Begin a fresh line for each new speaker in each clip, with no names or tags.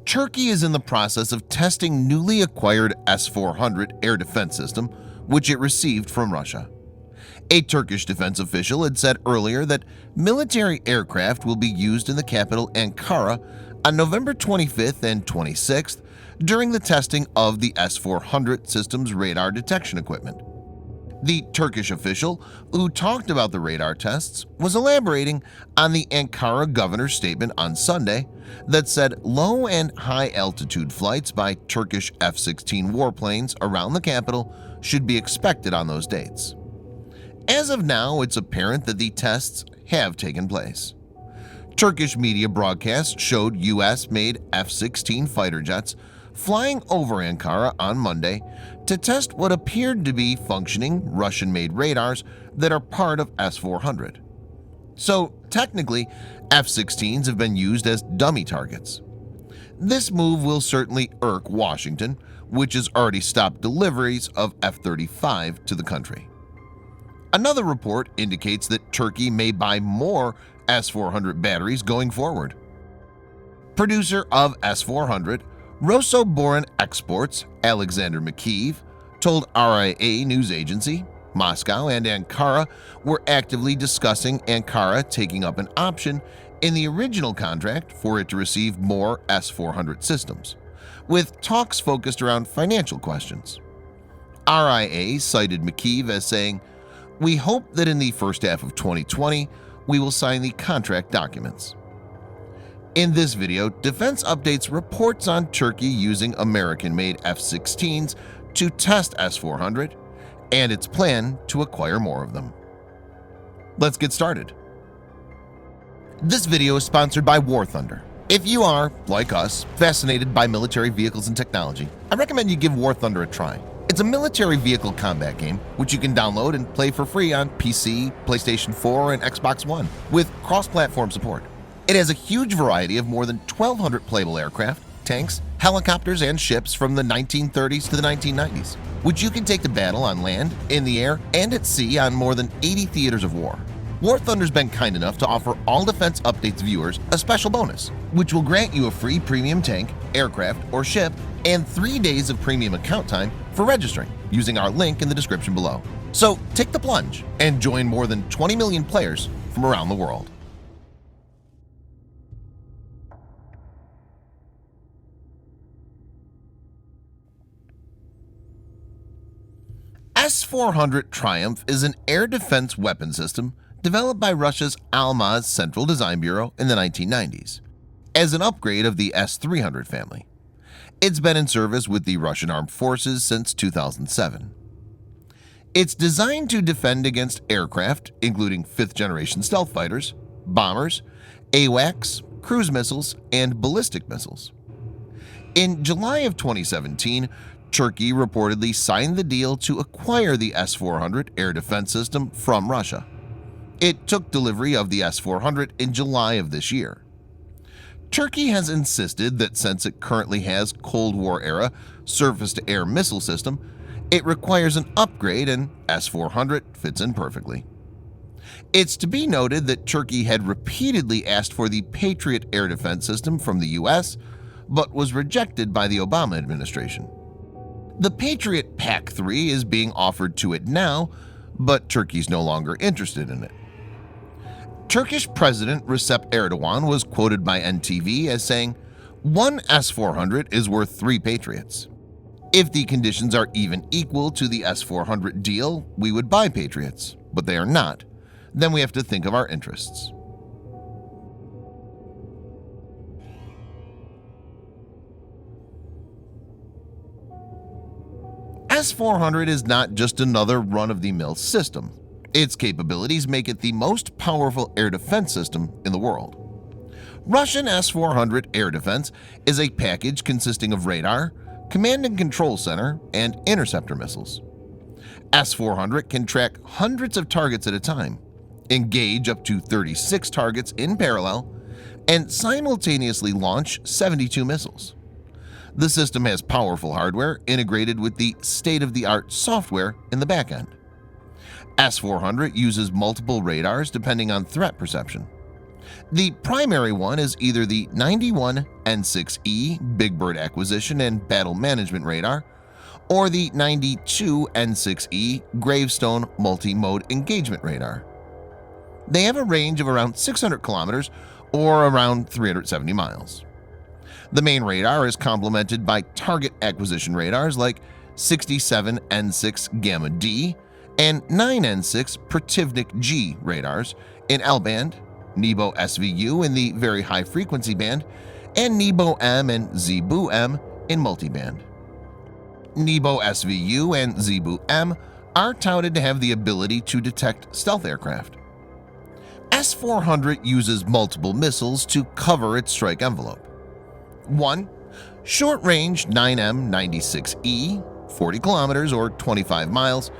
Turkey is in the process of testing newly acquired S-400 air defense system, which it received from Russia. A Turkish defense official had said earlier that military aircraft will be used in the capital Ankara on November 25th and 26th during the testing of the S-400 system's radar detection equipment. The Turkish official who talked about the radar tests was elaborating on the Ankara governor's statement on Sunday that said low and high altitude flights by Turkish F-16 warplanes around the capital should be expected on those dates. As of now, it's apparent that the tests have taken place. Turkish media broadcasts showed US-made F-16 fighter jets flying over Ankara on Monday to test what appeared to be functioning Russian-made radars that are part of S-400. So technically, F-16s have been used as dummy targets. This move will certainly irk Washington, which has already stopped deliveries of F-35 to the country. Another report indicates that Turkey may buy more S-400 batteries going forward. Producer of S-400, Rosoboron Exports, Alexander McKeev, told RIA news agency Moscow and Ankara were actively discussing Ankara taking up an option in the original contract for it to receive more S-400 systems, with talks focused around financial questions. RIA cited McKeev as saying, "We hope that in the first half of 2020 we will sign the contract documents." In this video, Defense Updates reports on Turkey using American-made F-16s to test S-400 and its plan to acquire more of them. Let's get started. This video is sponsored by War Thunder. If you are, like us, fascinated by military vehicles and technology, I recommend you give War Thunder a try. It's a military vehicle combat game which you can download and play for free on PC, PlayStation 4, and Xbox One with cross-platform support. It has a huge variety of more than 1,200 playable aircraft, tanks, helicopters, and ships from the 1930s to the 1990s, which you can take to battle on land, in the air, and at sea on more than 80 theaters of war. War Thunder's been kind enough to offer all Defense Updates viewers a special bonus, which will grant you a free premium tank, aircraft, or ship, and 3 days of premium account time for registering using our link in the description below. So take the plunge and join more than 20 million players from around the world. S-400 Triumph is an air defense weapon system developed by Russia's Almaz Central Design Bureau in the 1990s as an upgrade of the S-300 family. It's been in service with the Russian Armed Forces since 2007. It's designed to defend against aircraft, including fifth-generation stealth fighters, bombers, AWACS, cruise missiles, and ballistic missiles. In July of 2017, Turkey reportedly signed the deal to acquire the S-400 air defense system from Russia. It took delivery of the S-400 in July of this year. Turkey has insisted that since it currently has Cold War-era surface-to-air missile system, it requires an upgrade and S-400 fits in perfectly. It's to be noted that Turkey had repeatedly asked for the Patriot air defense system from the US, but was rejected by the Obama administration. The Patriot PAC-3 is being offered to it now, but Turkey's no longer interested in it. Turkish President Recep Erdogan was quoted by NTV as saying, "One S-400 is worth 3 Patriots. If the conditions are even equal to the S-400 deal, we would buy Patriots, but they are not. Then we have to think of our interests." S-400 is not just another run-of-the-mill system. Its capabilities make it the most powerful air defense system in the world. Russian S-400 air defense is a package consisting of radar, command and control center, and interceptor missiles. S-400 can track hundreds of targets at a time, engage up to 36 targets in parallel, and simultaneously launch 72 missiles. The system has powerful hardware integrated with the state-of-the-art software in the back end. S-400 uses multiple radars depending on threat perception. The primary one is either the 91 N6E Big Bird Acquisition and Battle Management Radar, or the 92 N6E Gravestone Multi-Mode Engagement Radar. They have a range of around 600 kilometers or around 370 miles. The main radar is complemented by target acquisition radars like 67 N6 Gamma D and 9 N6 Protivnik G radars in L-band, NEBO SVU in the very high frequency band, and NEBO M and ZBU M in multiband. NEBO SVU and ZBU M are touted to have the ability to detect stealth aircraft. S-400 uses multiple missiles to cover its strike envelope. 1. Short-range 9M96E, 40 kilometers or 25 miles,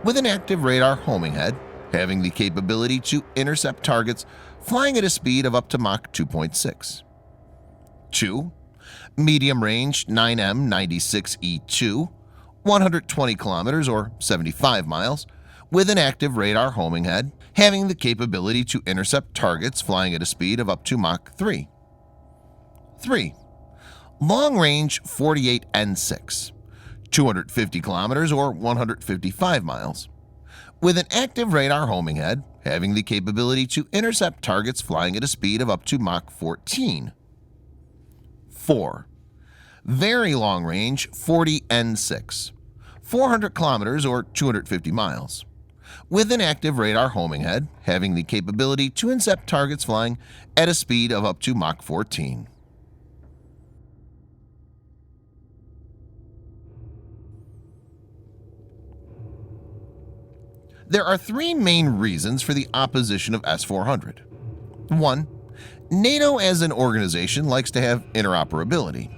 with an active radar homing head, having the capability to intercept targets flying at a speed of up to Mach 2.6. 2. Medium-range 9M96E2, 120 kilometers or 75 miles, with an active radar homing head, having the capability to intercept targets flying at a speed of up to Mach 3. 3. Long-range 48N6, 250 kilometers or 155 miles, with an active radar homing head, having the capability to intercept targets flying at a speed of up to Mach 14. 4. Very long-range 40N6, 400 kilometers or 250 miles, with an active radar homing head, having the capability to intercept targets flying at a speed of up to Mach 14. There are three main reasons for the opposition of S-400. 1. NATO as an organization likes to have interoperability,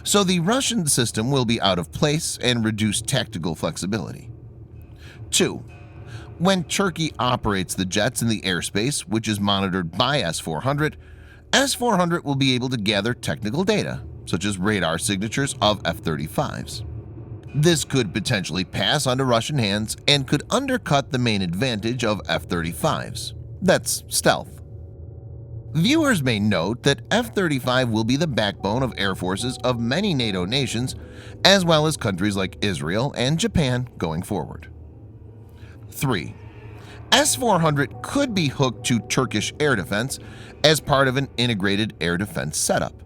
so the Russian system will be out of place and reduce tactical flexibility. 2. When Turkey operates the jets in the airspace, which is monitored by S-400, S-400 will be able to gather technical data, such as radar signatures of F-35s. This could potentially pass onto Russian hands and could undercut the main advantage of F-35s. That's stealth. Viewers may note that F-35 will be the backbone of air forces of many NATO nations, as well as countries like Israel and Japan going forward. 3. S-400 could be hooked to Turkish air defense as part of an integrated air defense setup.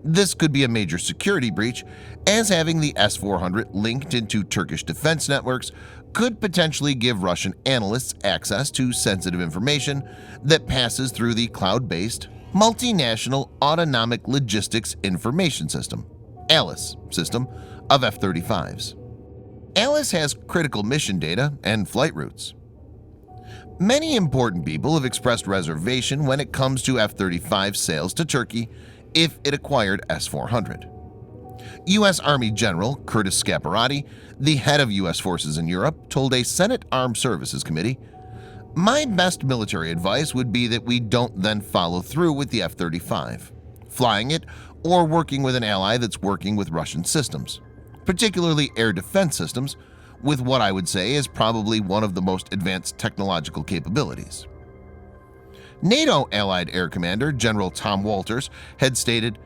This could be a major security breach, as having the S-400 linked into Turkish defense networks could potentially give Russian analysts access to sensitive information that passes through the cloud-based Multinational Autonomic Logistics Information System (ALIS) system of F-35s. ALIS has critical mission data and flight routes. Many important people have expressed reservation when it comes to F-35 sales to Turkey if it acquired S-400. U.S. Army General Curtis Scaparrotti, the head of U.S. forces in Europe, told a Senate Armed Services Committee, "My best military advice would be that we don't then follow through with the F-35, flying it or working with an ally that's working with Russian systems, particularly air defense systems, with what I would say is probably one of the most advanced technological capabilities." NATO Allied Air Commander General Tom Walters had stated,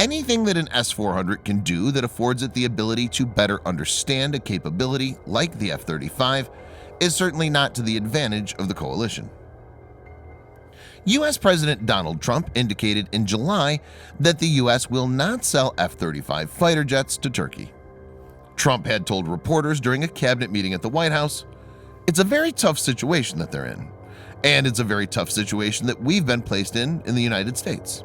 "Anything that an S-400 can do that affords it the ability to better understand a capability like the F-35 is certainly not to the advantage of the coalition." U.S. President Donald Trump indicated in July that the U.S. will not sell F-35 fighter jets to Turkey. Trump had told reporters during a cabinet meeting at the White House, "It's a very tough situation that they're in, and it's a very tough situation that we've been placed in the United States."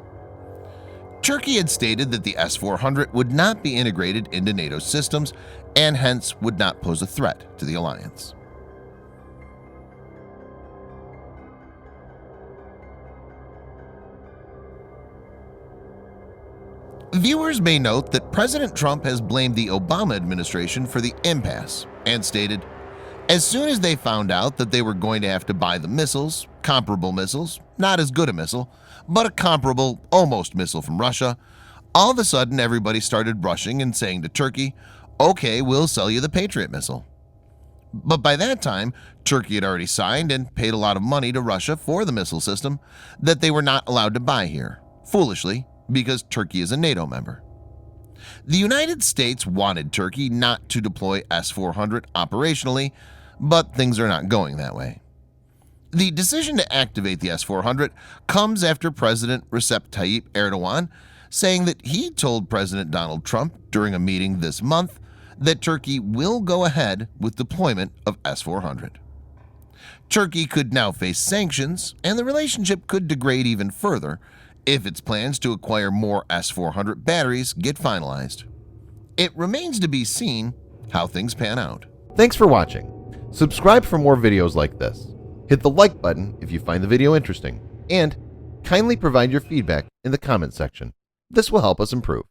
Turkey had stated that the S-400 would not be integrated into NATO systems and hence would not pose a threat to the alliance. Viewers may note that President Trump has blamed the Obama administration for the impasse and stated, "As soon as they found out that they were going to have to buy the missiles, comparable missiles, not as good a missile, but a comparable almost missile from Russia, all of a sudden everybody started rushing and saying to Turkey, 'Okay, we'll sell you the Patriot missile.' But by that time, Turkey had already signed and paid a lot of money to Russia for the missile system that they were not allowed to buy here, foolishly because Turkey is a NATO member. The United States wanted Turkey not to deploy S-400 operationally, but things are not going that way. The decision to activate the S-400 comes after President Recep Tayyip Erdogan saying that he told President Donald Trump during a meeting this month that Turkey will go ahead with deployment of S-400. Turkey could now face sanctions, and the relationship could degrade even further if its plans to acquire more S-400 batteries get finalized. It remains to be seen how things pan out.
Thanks for watching. Subscribe for more videos like this. Hit the like button if you find the video interesting, and kindly provide your feedback in the comment section. This will help us improve.